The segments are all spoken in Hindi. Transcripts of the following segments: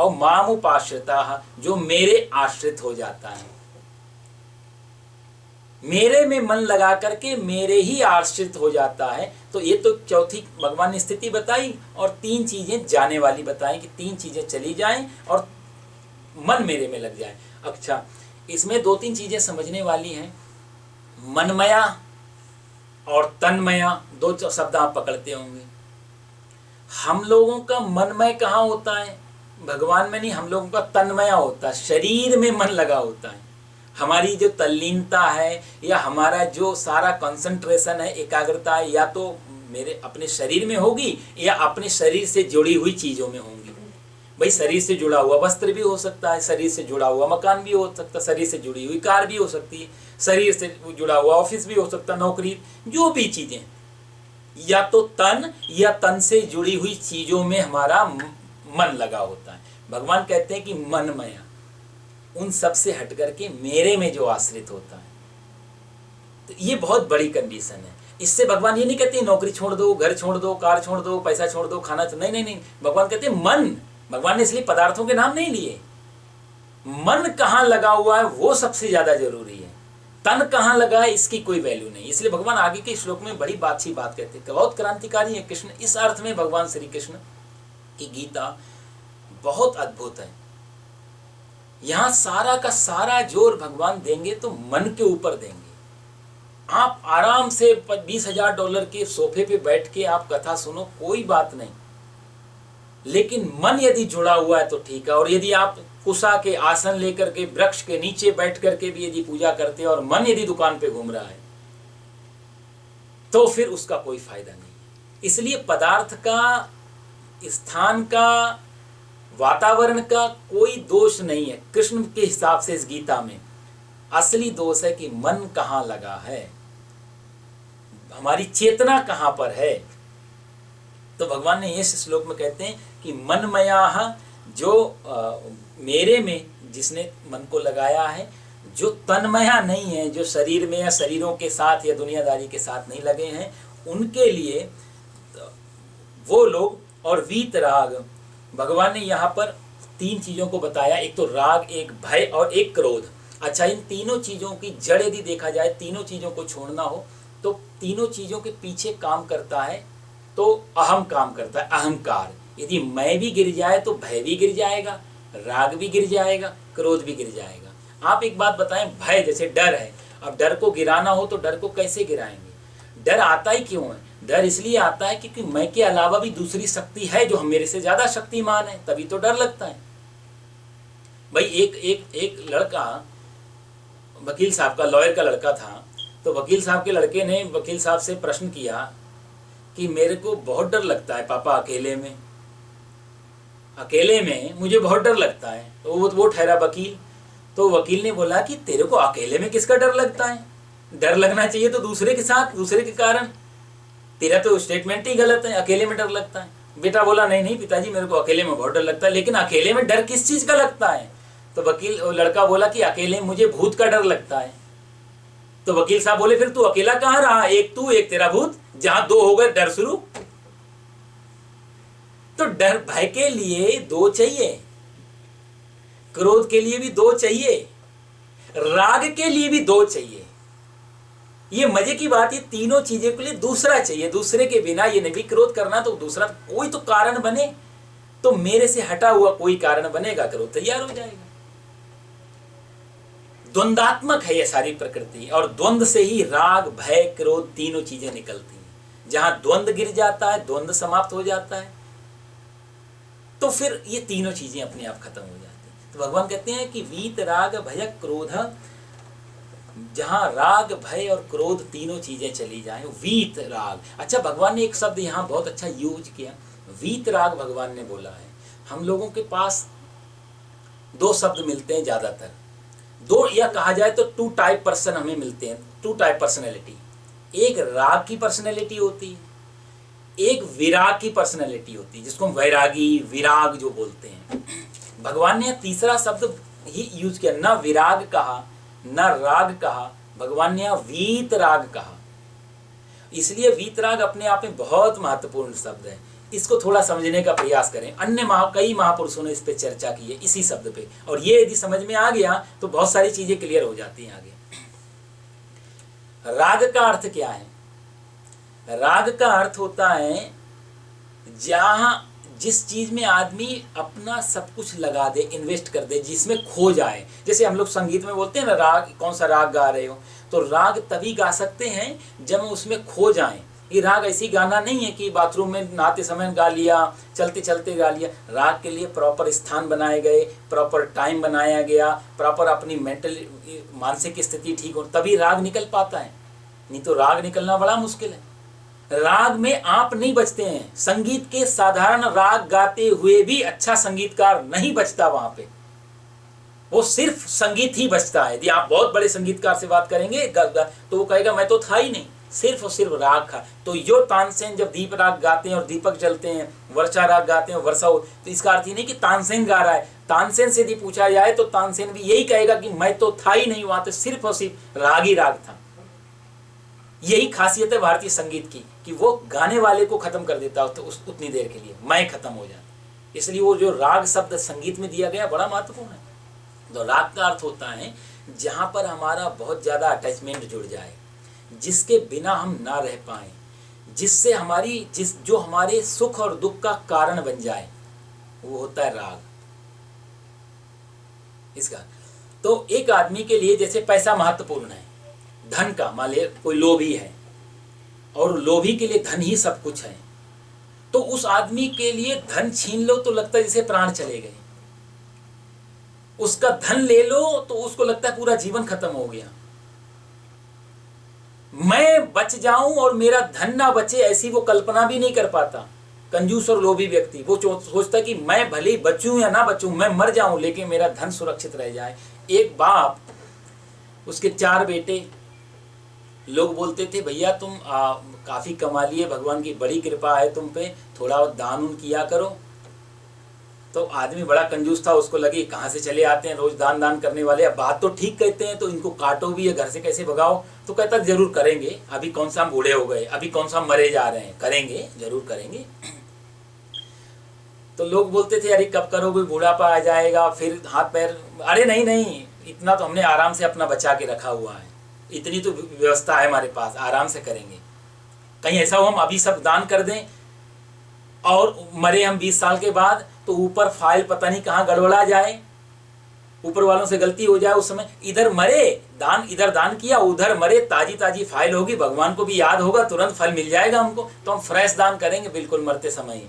और मामुपाश्रिताः, जो मेरे आश्रित हो जाता है, मेरे में मन लगा करके मेरे ही आश्रित हो जाता है। तो ये तो चौथी भगवान ने स्थिति बताई, और तीन चीजें जाने वाली बताई कि तीन चीजें चली जाएं और मन मेरे में लग जाए। अच्छा, इसमें दो तीन चीजें समझने वाली हैं। मनमया और तन्मया, दो शब्द आप पकड़ते होंगे। हम लोगों का मनमय कहाँ होता है? भगवान में नहीं, हम लोगों का तन्मया होता है, शरीर में मन लगा होता है। हमारी जो तल्लीनता है या हमारा जो सारा कंसंट्रेशन है, एकाग्रता है, या तो मेरे अपने शरीर में होगी या अपने शरीर से जुड़ी हुई चीज़ों में होंगी। भाई शरीर से जुड़ा हुआ वस्त्र भी हो सकता है, शरीर से जुड़ा हुआ मकान भी हो सकता है, शरीर से जुड़ी हुई कार भी हो सकती है, शरीर से जुड़ा हुआ ऑफिस भी हो सकता है, नौकरी, जो भी चीज़ें, या तो तन या तन से जुड़ी हुई चीज़ों में हमारा मन लगा होता है। भगवान कहते हैं कि मनमया, उन सब से हट करके मेरे में जो आश्रित होता है। तो ये बहुत बड़ी कंडीशन है। इससे भगवान ये नहीं कहते नौकरी छोड़ दो, घर छोड़ दो, कार छोड़ दो, पैसा छोड़ दो, खाना छोड़, नहीं नहीं नहीं, भगवान कहते हैं मन। भगवान ने इसलिए पदार्थों के नाम नहीं लिए। मन कहाँ लगा हुआ है वो सबसे ज्यादा जरूरी है, तन कहाँ लगा है इसकी कोई वैल्यू नहीं। इसलिए भगवान आगे के श्लोक में बड़ी अच्छी बात कहते हैं, बहुत क्रांतिकारी है कृष्ण। इस अर्थ में भगवान श्री कृष्ण की गीता बहुत अद्भुत है। यहाँ सारा का सारा जोर भगवान देंगे तो मन के ऊपर देंगे। आप आराम से $20,000 के सोफे पे बैठ के आप कथा सुनो, कोई बात नहीं, लेकिन मन यदि जुड़ा हुआ है तो ठीक है। और यदि आप कुशा के आसन लेकर के वृक्ष के नीचे बैठ करके भी यदि पूजा करते हैं और मन यदि दुकान पे घूम रहा है तो फिर उसका कोई फायदा नहीं है। इसलिए पदार्थ का, स्थान का, वातावरण का कोई दोष नहीं है कृष्ण के हिसाब से। इस गीता में असली दोष है कि मन कहाँ लगा है, हमारी चेतना कहाँ पर है। तो भगवान ने इस श्लोक में कहते हैं कि मनमया, जो मेरे में जिसने मन को लगाया है, जो तन्मया नहीं है, जो शरीर में या शरीरों के साथ या दुनियादारी के साथ नहीं लगे हैं, उनके लिए वो लोग। और वीतराग, भगवान ने यहाँ पर तीन चीज़ों को बताया, एक तो राग, एक भय और एक क्रोध। अच्छा, इन तीनों चीज़ों की जड़ यदि देखा जाए, तीनों चीज़ों को छोड़ना हो तो तीनों चीज़ों के पीछे काम करता है तो अहम काम करता है, अहंकार। यदि मैं भी गिर जाए तो भय भी गिर जाएगा, राग भी गिर जाएगा, क्रोध भी गिर जाएगा। आप एक बात बताएं, भय जैसे डर है, अब डर को गिराना हो तो डर को कैसे गिराएंगे? डर आता ही क्यों है? डर इसलिए आता है क्योंकि मैं के अलावा भी दूसरी शक्ति है जो मेरे से ज्यादा शक्तिमान है, तभी तो डर लगता है। भाई एक लड़का, वकील साहब का, लॉयर का लड़का था, तो वकील साहब के लड़के ने वकील साहब से प्रश्न किया कि मेरे को बहुत डर लगता है पापा, अकेले में मुझे बहुत डर लगता है। तो वो ठहरा वकील। तो वकील ने बोला कि तेरे को अकेले में किसका डर लगता है? डर लगना चाहिए तो दूसरे के साथ, दूसरे के कारण। तेरा तो स्टेटमेंट ही गलत है, अकेले में डर लगता है। बेटा बोला नहीं नहीं पिताजी, मेरे को अकेले में बहुत डर लगता है, लेकिन अकेले में डर किस चीज का लगता है? तो लड़का बोला कि अकेले मुझे भूत का डर लगता है। तो वकील साहब बोले फिर तू अकेला कहाँ रहा, एक तू एक तेरा भूत, जहां दो हो गए डर शुरू। तो डर, भय के लिए दो चाहिए, क्रोध के लिए भी दो चाहिए, राग के लिए भी दो चाहिए। ये मजे की बात, ये तीनों चीजें के लिए दूसरा चाहिए। दूसरे के बिना ये नहीं, क्रोध करना तो दूसरा कोई तो कारण बने, तो मेरे से हटा हुआ कोई कारण बनेगा, क्रोध तैयार हो जाएगा। द्वंदात्मक है ये सारी प्रकृति, और द्वंद्व से ही राग, भय, क्रोध तीनों चीजें निकलती हैं। जहां द्वंद्व गिर जाता है, द्वंद्व समाप्त हो जाता है, तो फिर ये तीनों चीजें अपने आप खत्म हो जाती हैं। तो भगवान कहते हैं कि वीत राग भय क्रोध, जहां राग, भय और क्रोध तीनों चीजें चली जाएं, वीत राग। अच्छा, भगवान ने एक शब्द यहाँ बहुत अच्छा यूज किया, वीत राग भगवान ने बोला है। हम लोगों के पास दो शब्द मिलते हैं ज्यादातर, दो, या कहा जाए तो टू टाइप पर्सन हमें मिलते हैं, टू टाइप पर्सनैलिटी। एक राग की पर्सनैलिटी होती है, एक विराग की पर्सनैलिटी होती है, जिसको हम वैरागी, विराग जो बोलते हैं। भगवान ने तीसरा शब्द ही यूज किया, न विराग कहा न राग कहा, भगवान ने वीत राग कहा। इसलिए वीत राग अपने आप में बहुत महत्वपूर्ण शब्द है। इसको थोड़ा समझने का प्रयास करें। कई महापुरुषों ने इस पे चर्चा की है, इसी शब्द पे, और ये यदि समझ में आ गया तो बहुत सारी चीजें क्लियर हो जाती हैं आगे। राग का अर्थ क्या है? राग का अर्थ होता है जहां जिस चीज में आदमी अपना सब कुछ लगा दे, इन्वेस्ट कर दे, जिसमें खो जाए। जैसे हम लोग संगीत में बोलते हैं ना, राग कौन सा राग गा रहे हो, तो राग तभी गा सकते हैं जब हम उसमें खो जाएं। ये राग ऐसी गाना नहीं है कि बाथरूम में नहाते समय गा लिया, चलते चलते गा लिया। राग के लिए प्रॉपर स्थान बनाए गए, प्रॉपर टाइम बनाया गया, प्रॉपर अपनी मानसिक स्थिति ठीक हो, तभी राग निकल पाता है, नहीं तो राग निकलना बड़ा मुश्किल है। राग में आप नहीं बचते हैं। संगीत के साधारण राग गाते हुए भी अच्छा संगीतकार नहीं बचता वहां पे, वो सिर्फ संगीत ही बचता है। यदि आप बहुत बड़े संगीतकार से बात करेंगे तो वो कहेगा मैं तो था ही नहीं, सिर्फ और सिर्फ राग था। तो यो तानसेन जब दीप राग गाते हैं और दीपक जलते हैं, वर्षा राग गाते हैं वर्षा हो, तो इसका अर्थ ही नहीं कि तानसेन गा रहा है। तानसेन से यदि पूछा जाए तो तानसेन भी यही कहेगा कि मैं तो था ही नहीं वहां, तो सिर्फ और सिर्फ राग ही राग था। यही खासियत है भारतीय संगीत की कि वो गाने वाले को खत्म कर देता तो उतनी देर के लिए मैं खत्म हो जाता। इसलिए वो जो राग शब्द संगीत में दिया गया बड़ा महत्वपूर्ण है। तो राग का अर्थ होता है जहां पर हमारा बहुत ज्यादा अटैचमेंट जुड़ जाए, जिसके बिना हम ना रह पाए, जिससे जो हमारे सुख और दुख का कारण बन जाए, वो होता है राग। इसका तो एक आदमी के लिए जैसे पैसा महत्वपूर्ण है, धन का, मान ले कोई लोभी है और लोभी के लिए धन ही सब कुछ है, तो उस आदमी के लिए धन छीन लो तो लगता है जैसे प्राण चले गए, उसका धन ले लो तो उसको लगता है पूरा जीवन खत्म हो गया। मैं बच जाऊं और मेरा धन ना बचे, ऐसी वो कल्पना भी नहीं कर पाता। कंजूस और लोभी व्यक्ति वो सोचता कि मैं भले ही बचूं या ना बचूं, मैं मर जाऊं लेकिन मेरा धन सुरक्षित रह जाए। एक बाप, उसके 4 बेटे, लोग बोलते थे भैया तुम काफी कमा लिए, भगवान की बड़ी कृपा है तुम पे, थोड़ा दान उन किया करो। तो आदमी बड़ा कंजूस था, उसको लगे कहाँ से चले आते हैं रोज दान करने वाले, अब बात तो ठीक कहते हैं तो इनको काटो भी है, घर से कैसे भगाओ। तो कहता जरूर करेंगे, अभी कौन सा हम बूढ़े हो गए, अभी कौन सा हम मरे जा रहे हैं, करेंगे, जरूर करेंगे। तो लोग बोलते थे अरे कब करोगे, बुढ़ापा आ जाएगा, फिर हाथ पैर, अरे नहीं नहीं, इतना तो हमने आराम से अपना बचा के रखा हुआ है, इतनी तो व्यवस्था है हमारे पास, आराम से करेंगे। कहीं ऐसा हो हम अभी सब दान कर दें और मरे हम 20 साल के बाद, तो ऊपर फाइल पता नहीं कहाँ गड़बड़ा जाए, ऊपर वालों से गलती हो जाए, उस समय इधर मरे दान, इधर दान किया, उधर मरे, ताजी ताजी फाइल होगी, भगवान को भी याद होगा, तुरंत फल मिल जाएगा हमको, तो हम फ्रेश दान करेंगे बिल्कुल मरते समय ही।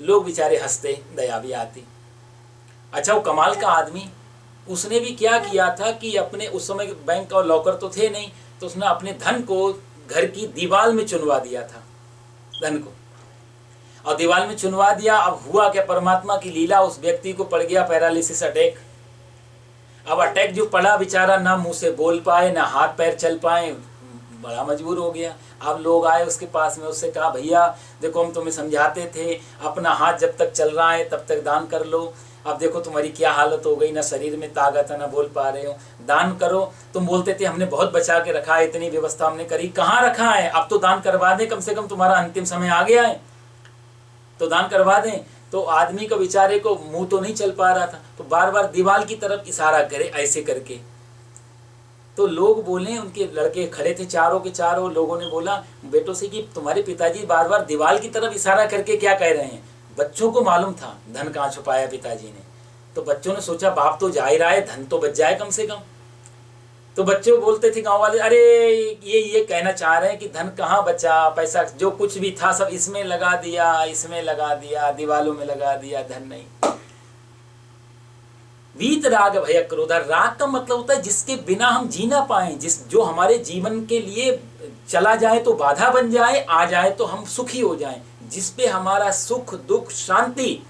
लोग बेचारे हंसते, दया भी आती। अच्छा वो कमाल का आदमी, उसने भी क्या किया था कि अपने, उस समय बैंक और लॉकर तो थे नहीं, तो उसने अपने धन को घर की दीवार में चुनवा दिया था, धन को, और दीवार में चुनवा दिया। अब हुआ क्या, परमात्मा की लीला, उस व्यक्ति को पड़ गया पैरालिसिस अटैक। अब अटैक जो पड़ा, बेचारा ना मुंह से बोल पाए, ना हाथ पैर चल पाए, बड़ा मजबूर हो गया। अब लोग आए उसके पास में, उससे कहा भैया देखो हम तुम्हें समझाते थे, अपना हाथ जब तक चल रहा है तब तक दान कर लो, अब देखो तुम्हारी क्या हालत हो गई, ना शरीर में ताकत है, ना बोल पा रहे हो, दान करो। तुम बोलते थे हमने बहुत बचा के रखा है, इतनी व्यवस्था हमने करी, कहाँ रखा है, अब तो दान करवा दें, कम से कम तुम्हारा अंतिम समय आ गया है तो दान करवा दें। तो आदमी को बेचारे को मुंह तो नहीं चल पा रहा था, तो बार बार दीवार की तरफ इशारा करे ऐसे करके। तो लोग बोले, उनके लड़के खड़े थे चारों के चारों, लोगों ने बोला बेटों से कि तुम्हारे पिताजी बार बार दीवार की तरफ इशारा करके क्या कह रहे हैं। बच्चों को मालूम था धन कहाँ छुपाया पिताजी ने, तो बच्चों ने सोचा बाप तो जा ही रहा है, धन तो बच जाए कम से कम। तो बच्चे बोलते थे गांव वाले, अरे ये कहना चाह रहे हैं कि धन कहाँ बचा, पैसा जो कुछ भी था सब इसमें लगा दिया, इसमें लगा दिया, दीवालों में लगा दिया, धन नहीं। वीत राग भय क्रोध, राग का मतलब होता है जिसके बिना हम जी ना पाए, जो हमारे जीवन के लिए चला जाए तो बाधा बन जाए, आ जाए तो हम सुखी हो जाएं, जिसपे हमारा सुख दुख शांति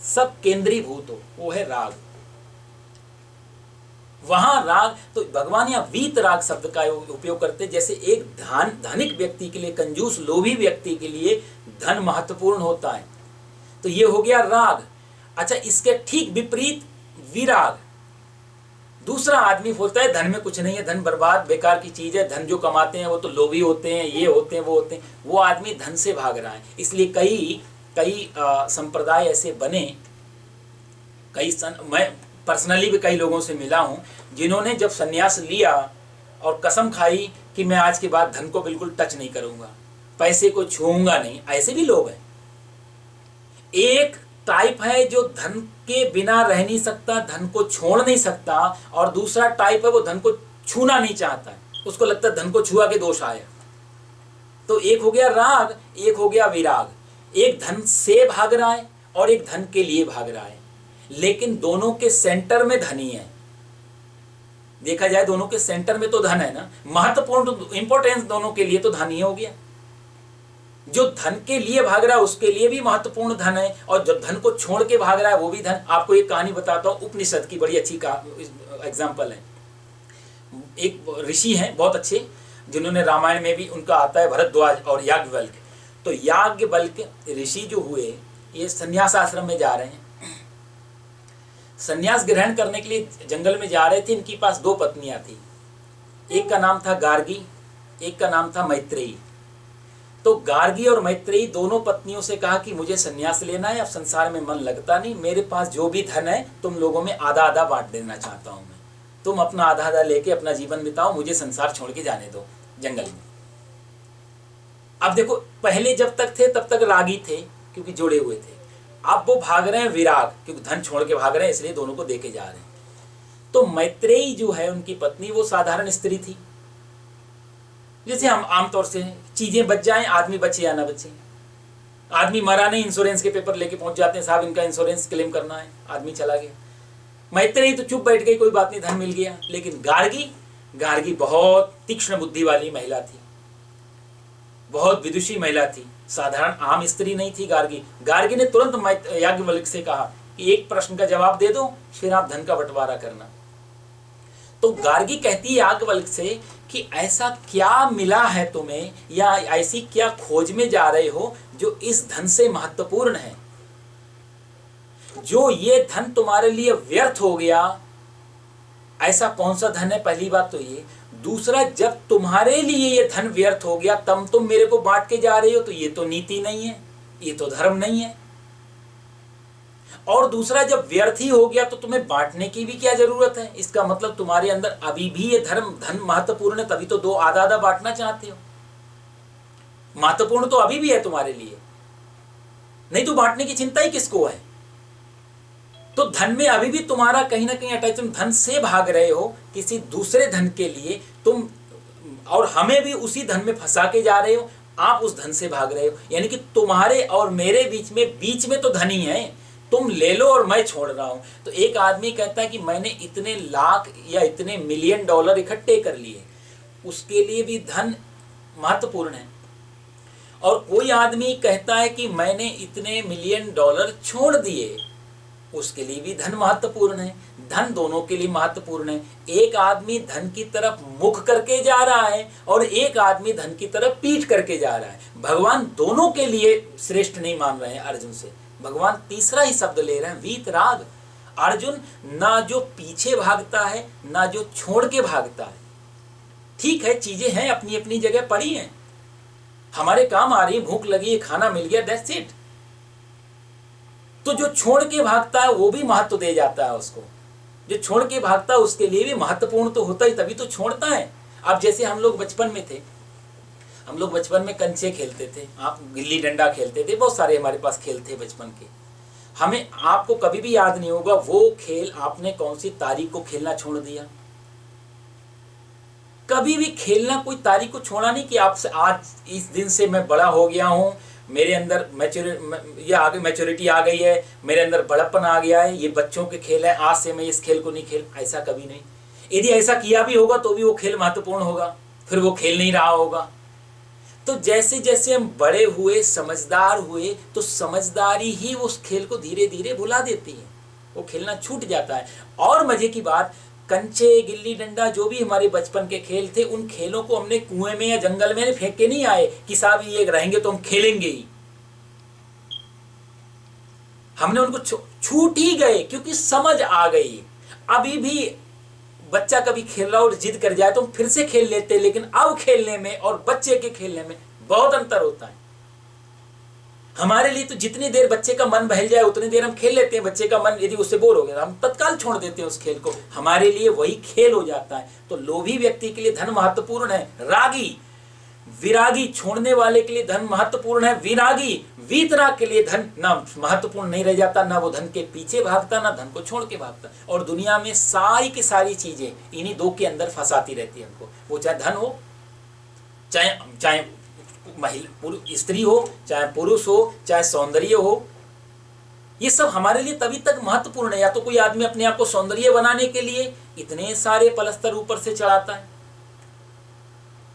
सब केंद्रीभूत हो, वो है राग। वहां राग, तो भगवान यहाँ वीत राग शब्द का उपयोग करते, जैसे एक धनिक व्यक्ति के लिए, कंजूस लोभी व्यक्ति के लिए धन महत्वपूर्ण होता है, तो ये हो गया राग। अच्छा इसके ठीक विपरीत विराग, दूसरा आदमी बोलता है धन में कुछ नहीं है, धन बर्बाद बेकार की चीज है, धन जो कमाते हैं वो तो लोभी होते हैं, ये होते हैं वो होते हैं, वो आदमी धन से भाग रहा है। इसलिए कई कई संप्रदाय ऐसे बने, मैं पर्सनली भी कई लोगों से मिला हूँ जिन्होंने जब संन्यास लिया और कसम खाई कि मैं आज के बाद धन को बिल्कुल टच नहीं करूँगा, पैसे को छूऊंगा नहीं, ऐसे भी लोग हैं। एक टाइप है जो धन के बिना रह नहीं सकता, धन को छोड़ नहीं सकता, और दूसरा टाइप है वो धन को छूना नहीं चाहता है, उसको लगता है धन को छुआ के दोष आया। तो एक हो गया राग, एक हो गया विराग। एक धन से भाग रहा है और एक धन के लिए भाग रहा है, लेकिन दोनों के सेंटर में धन ही है। देखा जाए दोनों के सेंटर में तो धन है ना, महत्वपूर्ण इंपॉर्टेंस दोनों के लिए तो धन ही हो गया। जो धन के लिए भाग रहा है उसके लिए भी महत्वपूर्ण धन है, और जो धन को छोड़ के भाग रहा है वो भी धन। आपको एक कहानी बताता हूँ, उपनिषद की बड़ी अच्छी एग्जाम्पल है। एक ऋषि हैं बहुत अच्छे, जिन्होंने रामायण में भी उनका आता है भरद्वाज और याज्ञवल्क्य। तो याज्ञवल्क्य ऋषि जो हुए, ये संन्यास आश्रम में जा रहे हैं, संन्यास ग्रहण करने के लिए जंगल में जा रहे थे। इनके पास 2 पत्नियां थी, एक का नाम था गार्गी, एक का नाम था मैत्रेयी। तो गार्गी और मैत्रेयी दोनों पत्नियों से कहा कि मुझे संन्यास लेना है, अब संसार में मन लगता नहीं, मेरे पास जो भी धन है तुम लोगों में आधा आधा बांट देना चाहता हूं मैं, तुम अपना आधा आधा लेके अपना जीवन बिताओ, मुझे संसार छोड़ के जाने दो जंगल में। अब देखो, पहले जब तक थे तब तक रागी थे क्योंकि जुड़े हुए थे, अब वो भाग रहे हैं विराग, क्योंकि धन छोड़ के भाग रहे हैं, इसलिए दोनों को देके जा रहे हैं। तो मैत्रेयी जो है उनकी पत्नी, वो साधारण स्त्री थी, जैसे हम आमतौर से चीजें बच जाएं, आदमी बचे या ना बचे। आदमी मरा नहीं, इंश्योरेंस के पेपर लेके पहुंच जाते हैं, साहब इनका इंश्योरेंस क्लेम करना है, आदमी चला गया। मैत्रेयी तो चुप बैठ गई, कोई बात नहीं, धन मिल गया। लेकिन गार्गी बहुत तीक्ष्ण बुद्धि वाली महिला थी, बहुत विदुषी महिला थी, साधारण आम स्त्री नहीं थी गार्गी ने तुरंत याज्ञवल्क्य से कहा कि एक प्रश्न का जवाब दे दो, फिर आप धन का बंटवारा करना। तो गार्गी कहती है याज्ञवल्क्य से कि ऐसा क्या मिला है तुम्हें, या ऐसी क्या खोज में जा रहे हो जो इस धन से महत्वपूर्ण है, जो ये धन तुम्हारे लिए व्यर्थ हो गया, ऐसा कौन सा धन है? पहली बात तो ये। दूसरा, जब तुम्हारे लिए ये धन व्यर्थ हो गया तब तुम मेरे को बांट के जा रहे हो, तो ये तो नीति नहीं है, ये तो धर्म नहीं है। और दूसरा, जब व्यर्थ ही हो गया तो तुम्हें बांटने की भी क्या जरूरत है? इसका मतलब तुम्हारे अंदर अभी भी ये धन महत्वपूर्ण है, तभी तो 2 आधा आधा बांटना चाहते हो। महत्वपूर्ण तो अभी भी है तुम्हारे लिए, नहीं तो बांटने की चिंता ही किसको है? तो धन में अभी भी तुम्हारा कहीं ना कहीं अटैच, तुम धन से भाग रहे हो किसी दूसरे धन के लिए, तुम और हमें भी उसी धन में फंसा के जा रहे हो, आप उस धन से भाग रहे हो। यानी कि तुम्हारे और मेरे बीच में तो धन ही है, तुम ले लो और मैं छोड़ रहा हूं। तो एक आदमी कहता है कि मैंने इतने लाख या इतने मिलियन डॉलर इकट्ठे कर लिए, उसके लिए भी धन महत्वपूर्ण है। और कोई आदमी कहता है कि मैंने इतने मिलियन डॉलर छोड़ दिए, उसके लिए भी धन महत्वपूर्ण है। धन दोनों के लिए महत्वपूर्ण है। एक आदमी धन की तरफ मुख करके जा रहा है और एक आदमी धन की तरफ पीठ करके जा रहा है। भगवान दोनों के लिए श्रेष्ठ नहीं मान रहे हैं अर्जुन से, भगवान तीसरा ही शब्द ले रहे हैं, वीतराग। अर्जुन ना जो पीछे भागता है ना जो छोड़ के भागता है। ठीक है, चीजें हैं अपनी अपनी जगह पड़ी हैं, हमारे काम आ रही, भूख लगी है, खाना मिल गया, दैट्स इट। तो जो छोड़ के भागता है वो भी महत्व दे जाता है उसको। जो छोड़ के भागता है उसके लिए भी महत्वपूर्ण तो होता ही, तभी तो छोड़ता है। अब जैसे हम लोग बचपन में थे, हम लोग बचपन में कंचे खेलते थे, आप गिल्ली डंडा खेलते थे, बहुत सारे हमारे पास खेल थे बचपन के। हमें, आपको कभी भी याद नहीं होगा वो खेल आपने कौन सी तारीख को खेलना छोड़ दिया। कभी भी खेलना कोई तारीख को छोड़ा नहीं कि आपसे आज इस दिन से मैं बड़ा हो गया हूं, मेरे अंदर मैच्योरिटी आ गई है, मेरे अंदर बड़प्पन आ गया है, ये बच्चों के खेल है, आज से मैं इस खेल को नहीं खेल। ऐसा कभी नहीं। यदि ऐसा किया भी होगा तो भी वो खेल महत्वपूर्ण होगा, फिर वो खेल नहीं रहा होगा। तो जैसे जैसे हम बड़े हुए, समझदार हुए, तो समझदारी ही उस खेल को धीरे धीरे भुला देती है, वो खेलना छूट जाता है। और मजे की बात, कंचे, गिल्ली डंडा, जो भी हमारे बचपन के खेल थे, उन खेलों को हमने कुएं में या जंगल में फेंक के नहीं आए कि साहब ये रहेंगे तो हम खेलेंगे ही। हमने उनको छूट ही गए क्योंकि समझ आ गई। अभी भी बच्चा कभी खेल रहा और जिद कर जाए तो हम फिर से खेल लेते, लेकिन अब खेलने में और बच्चे के खेलने में बहुत अंतर होता है। हमारे लिए तो जितनी देर बच्चे का मन बहल जाए उतनी देर हम खेल लेते हैं। बच्चे का मन यदि उससे बोर हो गया हम तत्काल छोड़ देते हैं उस खेल को, हमारे लिए वही खेल हो जाता है। तो लोभी व्यक्ति के लिए धन महत्वपूर्ण है, रागी विरागी छोड़ने वाले के लिए धन महत्वपूर्ण है, विरागी वीतराग के लिए धन ना महत्वपूर्ण नहीं रह जाता, ना वो धन के पीछे भागता ना धन को छोड़ के भागता। और दुनिया में सारी की सारी चीजें इन्हीं दो के अंदर फंसाती रहती है हमको, वो चाहे धन हो, चाहे चाहे महिला स्त्री हो, चाहे पुरुष हो, चाहे सौंदर्य हो, ये सब हमारे लिए तभी तक महत्वपूर्ण है। या तो कोई आदमी अपने आप को सौंदर्य बनाने के लिए इतने सारे पलस्तर ऊपर से चढ़ाता है,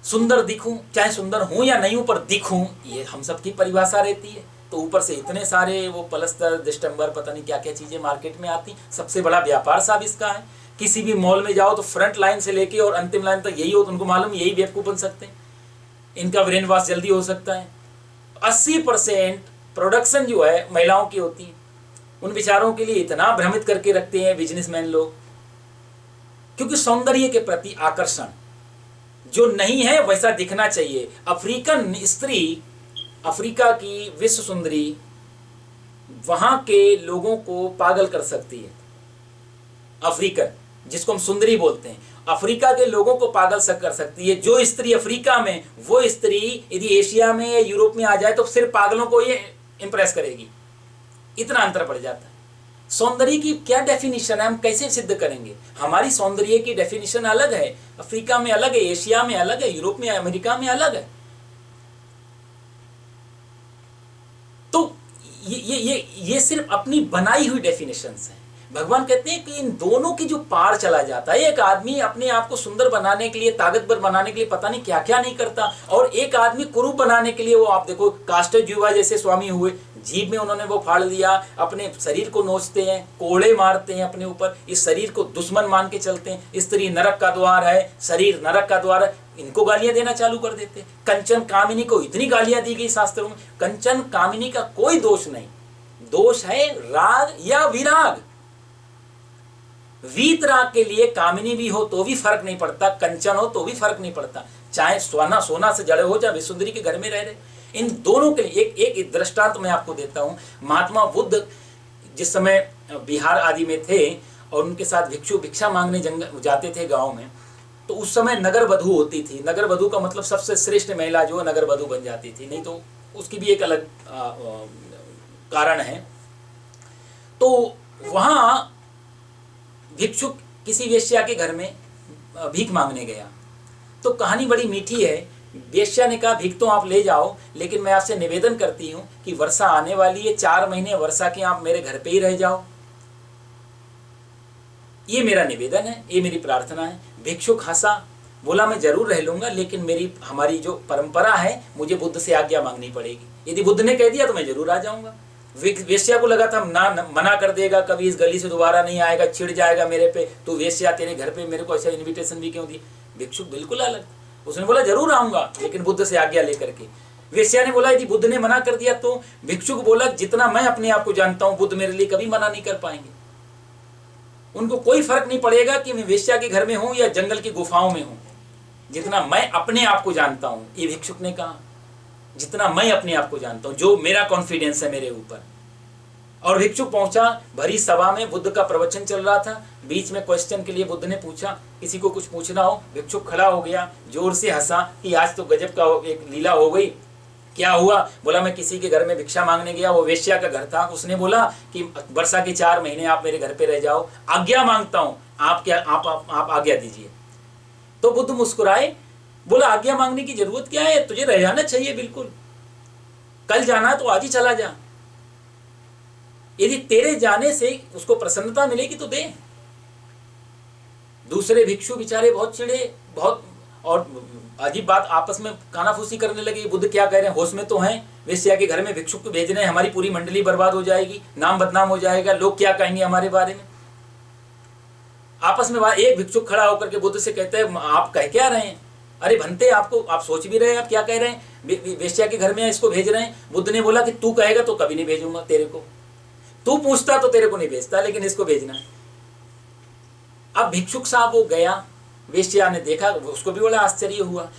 सुंदर दिखूं, चाहे सुंदर हूं या नहीं हूं पर दिखूं, ये हम सब की परिभाषा रहती है। तो ऊपर से इतने सारे वो पलस्तर दिसंबर पता नहीं क्या क्या चीजें मार्केट में आती। सबसे बड़ा व्यापार साहब इसका है। किसी भी मॉल में जाओ तो फ्रंट लाइन से लेके और अंतिम लाइन तक यही हो, तो उनको मालूम यही बेवकूफ बन सकते हैं, इनका ब्रेन वॉश जल्दी हो सकता है। 80% प्रोडक्शन जो है महिलाओं की होती है। उन विचारों के लिए इतना भ्रमित करके रखते हैं बिजनेसमैन लोग, क्योंकि सौंदर्य के प्रति आकर्षण जो नहीं है वैसा दिखना चाहिए। अफ्रीकन स्त्री, अफ्रीका की विश्व सुंदरी वहां के लोगों को पागल कर सकती है। अफ्रीकन जिसको हम सुंदरी बोलते हैं, अफ्रीका के लोगों को पागल कर सकती है। जो स्त्री अफ्रीका में, वो स्त्री यदि एशिया में या यूरोप में आ जाए तो सिर्फ पागलों को ये इंप्रेस करेगी। इतना अंतर पड़ जाता है। सौंदर्य की क्या डेफिनेशन है, हम कैसे सिद्ध करेंगे? हमारी सौंदर्य की डेफिनेशन अलग है, अफ्रीका में अलग है, एशिया में अलग है, यूरोप में, अमेरिका में अलग है। तो ये सिर्फ अपनी बनाई हुई डेफिनेशंस हैं। भगवान कहते हैं कि इन दोनों की जो पार चला जाता है, एक आदमी अपने आप को सुंदर बनाने के लिए, ताकतवर बनाने के लिए पता नहीं क्या क्या नहीं करता, और एक आदमी कुरूप बनाने के लिए, वो आप देखो काष्ठ जीवा जैसे स्वामी हुए, जीभ में उन्होंने वो फाड़ लिया, अपने शरीर को नोचते हैं, कोड़े मारते हैं अपने ऊपर, इस शरीर को दुश्मन मान के चलते हैं। स्त्री नरक का द्वार है, शरीर नरक का द्वार है, इनको गालियां देना चालू कर देते हैं। कंचन कामिनी को इतनी गालियां दी गई शास्त्रों में। कंचन कामिनी का कोई दोष नहीं, दोष है राग या विराग। वीतराग के लिए कामिनी भी हो तो भी फर्क नहीं पड़ता, कंचन हो तो भी फर्क नहीं पड़ता, चाहे सोना से जड़े हो, चाहे विसुंदरी के घर में रह रहे। इन दोनों के लिए एक दृष्टांत मैं आपको देता हूं। महात्मा बुद्ध जिस समय बिहार आदि में थे और उनके साथ भिक्षु भिक्षा मांगने जंगल जाते थे गांव में, तो उस समय नगर वधू होती थी। नगर वधू का मतलब सबसे श्रेष्ठ महिला जो नगर वधू बन जाती थी, नहीं तो उसकी भी एक अलग कारण है। तो वहां भिक्षुक किसी वेश्या के घर में भीख मांगने गया। तो कहानी बड़ी मीठी है। वेश्या ने कहा भीख तो आप ले जाओ, लेकिन मैं आपसे निवेदन करती हूं कि वर्षा आने वाली है, 4 महीने वर्षा के आप मेरे घर पे ही रह जाओ, ये मेरा निवेदन है, ये मेरी प्रार्थना है। भिक्षुक हंसा, बोला मैं जरूर रह लूंगा, लेकिन हमारी जो परंपरा है मुझे बुद्ध से आज्ञा मांगनी पड़ेगी। यदि बुद्ध ने कह दिया तो मैं जरूर आ जाऊंगा। वेश्या को लगा था मना कर देगा, कभी इस गली से दोबारा नहीं आएगा, चिढ़ जाएगा मेरे पे, तो वेश्या तेरे घर पे मेरे को ऐसा इनविटेशन भी क्यों दी? भिक्षुक बिल्कुल अलग, उसने बोला जरूर आऊंगा, लेकिन बुद्ध से आज्ञा लेकर के। वेश्या ने बोला यदि बुद्ध ने मना कर दिया तो? भिक्षुक बोला जितना मैं अपने आप को जानता हूं बुद्ध मेरे लिए कभी मना नहीं कर पाएंगे। उनको कोई फर्क नहीं पड़ेगा कि मैं वेश्या के घर में हूं या जंगल की गुफाओं में हूं, जितना मैं अपने आप को जानता हूं, ये भिक्षुक ने कहा, जितना मैं अपने आप को जानता हूं, जो मेरा कॉन्फिडेंस है मेरे ऊपर। और भिक्षुक पहुंचा, भरी सभा में बुद्ध का प्रवचन चल रहा था, बीच में क्वेश्चन के लिए बुद्ध ने पूछा, किसी को कुछ पूछना हो। भिक्षुक खड़ा हो गया, जोर से हंसा कि आज तो गजब का एक लीला हो गई। क्या हुआ? बोला मैं किसी के घर में भिक्षा मांगने गया, वो वेश्या का घर था। उसने बोला कि वर्षा के 4 महीने आप मेरे घर पे रह जाओ, आज्ञा मांगता हूं, आप आज्ञा दीजिए। तो बुद्ध मुस्कुराए, बोला आज्ञा मांगने की जरूरत क्या है, तुझे रह जाना चाहिए, बिल्कुल कल जाना तो आज ही चला जा। यदि तेरे जाने से उसको प्रसन्नता मिलेगी तो दे। दूसरे भिक्षु बेचारे बहुत चिढ़े, बहुत, और अजीब बात, आपस में कानाफूसी करने लगे, बुद्ध क्या कह रहे हैं, होश में तो हैं, वेश्या के घर में भिक्षुक को भेज रहे हैं, हमारी पूरी मंडली बर्बाद हो जाएगी, नाम बदनाम हो जाएगा, लोग क्या कहेंगे हमारे बारे में। आपस में एक भिक्षुक खड़ा होकर के बुद्ध से कहते हैं आप कह क्या रहे हैं? अरे भंते, आपको आप सोच भी रहे हैं आप क्या कह रहे हैं, वेश्या के घर में इसको भेज रहे हैं। बुद्ध ने बोला कि तू कहेगा तो कभी नहीं भेजूंगा तेरे को, तू पूछता तो तेरे को नहीं भेजता, लेकिन इसको भेजना है। अब भिक्षुक साहब वो गया, वेश्या ने देखा, उसको भी बड़ा आश्चर्य हुआ।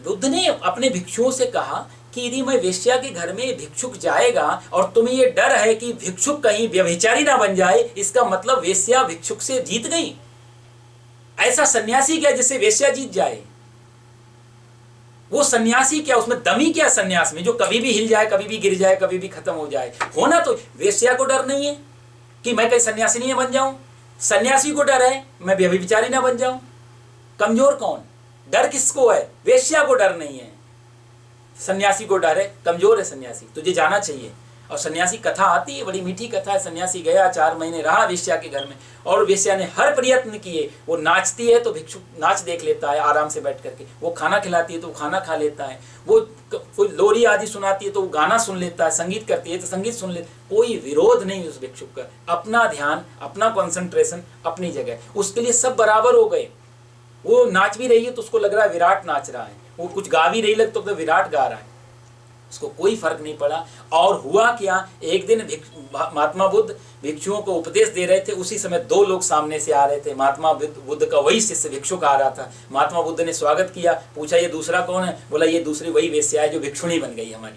बुद्ध ने अपने भिक्षुओं से कहा कि यदि मैं वेश्या के घर में भिक्षुक जाएगा और तुम्हें ये डर है कि भिक्षुक कहीं व्यभिचारी ना बन जाए, इसका मतलब वेश्या भिक्षुक से जीत गई। ऐसा सन्यासी क्या जिससे वेश्या जीत जाए? वो सन्यासी क्या, उसमें दमी क्या सन्यास में, जो कभी भी हिल जाए, कभी भी गिर जाए, कभी भी खत्म हो जाए? होना तो वेश्या को डर नहीं है कि मैं कहीं सन्यासी नहीं बन जाऊं, सन्यासी को डर है मैं व्यभिचारी ना बन जाऊं। कमजोर कौन? डर किसको है? वेश्या को डर नहीं है, सन्यासी को डर है। कमजोर है सन्यासी, तुझे जाना चाहिए। और सन्यासी कथा आती है, बड़ी मीठी कथा है। सन्यासी गया, 4 महीने रहा वेश्या के घर में, और वेश्या ने हर प्रयत्न किए। वो नाचती है तो भिक्षुक नाच देख लेता है आराम से बैठ करके, वो खाना खिलाती है तो वो खाना खा लेता है, वो कोई लोरी आदि सुनाती है तो वो गाना सुन लेता है, संगीत करती है तो संगीत सुन लेता है। कोई विरोध नहीं उस भिक्षुक का, अपना ध्यान, अपना कॉन्सेंट्रेशन अपनी जगह, उसके लिए सब बराबर हो गए। वो नाच भी रही है तो उसको लग रहा है विराट नाच रहा है, वो कुछ गा भी रही लग तो विराट गा रहा है, उसको कोई फर्क नहीं पड़ा। और हुआ क्या, एक दिन महात्मा बुद्ध भिक्षुओं को उपदेश दे रहे थे, उसी समय 2 लोग सामने से आ रहे थे। महात्मा बुद्ध का वही शिष्य भिक्षुक आ रहा था। महात्मा बुद्ध ने स्वागत किया, पूछा ये दूसरा कौन है? बोला ये दूसरी वही वेश्या है जो भिक्षुणी बन गई हमारी।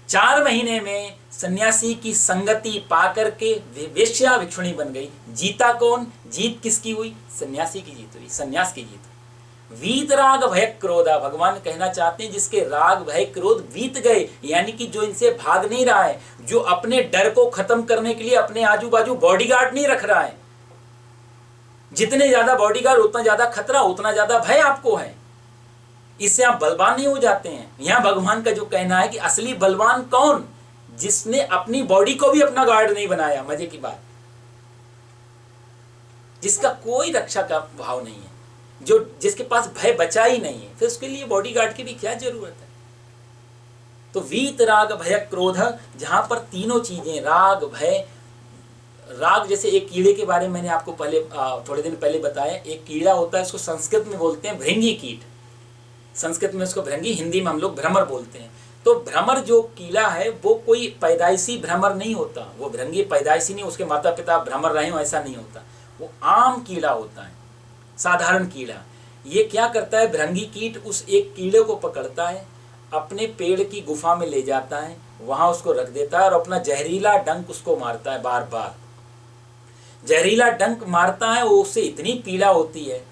4 महीने में सन्यासी की संगति पा करके वेश्या भिक्षुणी बन गई। जीता कौन? जीत किसकी हुई? सन्यासी की जीत हुई, सन्यास की जीत हुई। वीत राग भय क्रोधा, भगवान कहना चाहते हैं जिसके राग भय क्रोध बीत गए, यानी कि जो इनसे भाग नहीं रहा है, जो अपने डर को खत्म करने के लिए अपने आजू बाजू बॉडीगार्ड नहीं रख रहा है। जितने ज्यादा बॉडीगार्ड उतना ज्यादा खतरा, उतना ज्यादा भय आपको है, इससे आप बलवान नहीं हो जाते हैं। यहां भगवान का जो कहना है कि असली बलवान कौन? जिसने अपनी बॉडी को भी अपना गार्ड नहीं बनाया। मजे की बात, जिसका कोई रक्षा का भाव नहीं है, जो जिसके पास भय बचा ही नहीं है, फिर उसके लिए बॉडीगार्ड की भी क्या जरूरत है? तो वीत राग भय क्रोध, जहां पर तीनों चीजें राग भय, राग जैसे एक कीड़े के बारे में मैंने आपको पहले थोड़े दिन पहले बताया। एक कीड़ा होता है, इसको संस्कृत में बोलते हैं भृंगी कीट, संस्कृत में उसको भृंगी, हिंदी में हम लोग भ्रमर बोलते हैं। तो भ्रमर जो कीड़ा है वो कोई पैदाइशी भ्रमर नहीं होता, वो भृंगी पैदाइशी नहीं, उसके माता पिता भ्रमर रहे हो ऐसा नहीं होता, वो आम कीड़ा होता है, साधारण कीड़ा। ये क्या करता है, भृंगी कीट उस एक कीड़े को पकड़ता है, अपने पेड़ की गुफा में ले जाता है, वहां उसको रख देता है और अपना जहरीला डंक उसको मारता है। बार बार जहरीला डंक मारता है, वो उससे इतनी पीड़ा होती है,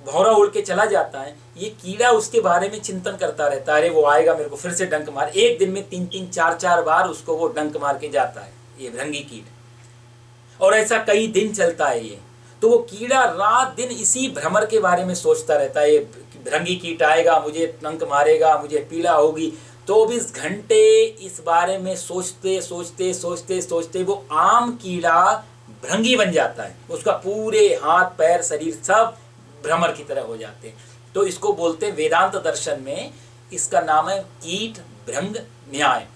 भौरा उड़ के चला जाता है। ये कीड़ा उसके बारे में चिंतन करता रहता है, अरे वो आएगा मेरे को फिर से डंक मार। एक दिन में 3-3, 4-4 बार उसको वो डंक मार के जाता है, ये भृंगी कीट। और ऐसा कई दिन चलता है ये। तो वो कीड़ा रात दिन इसी भ्रमर के बारे में सोचता रहता है, ये भृंगी कीट आएगा, मुझे डंक मारेगा, मुझे पीड़ा होगी। 24 घंटे इस बारे में सोचते सोचते सोचते सोचते वो आम कीड़ा भृंगी बन जाता है, उसका पूरे हाथ पैर शरीर सब भ्रमर की तरह हो जाते हैं। तो इसको बोलते हैं वेदांत दर्शन में, इसका नाम है कीट भृंग न्याय।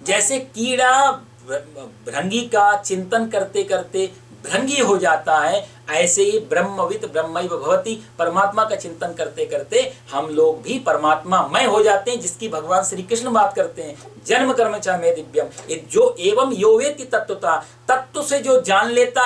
जैसे कीड़ा भृंगी का चिंतन करते करते भृंगी हो जाता है, ऐसे ही ब्रह्मविद ब्रह्मैव भवति, परमात्मा का चिंतन करते करते हम लोग भी परमात्मा मय हो जाते हैं, जिसकी भगवान श्री कृष्ण बात करते हैं, जन्म कर्म च मे दिव्यम। जो एवं यो वेति तत्वता, तत्व से जो जान लेता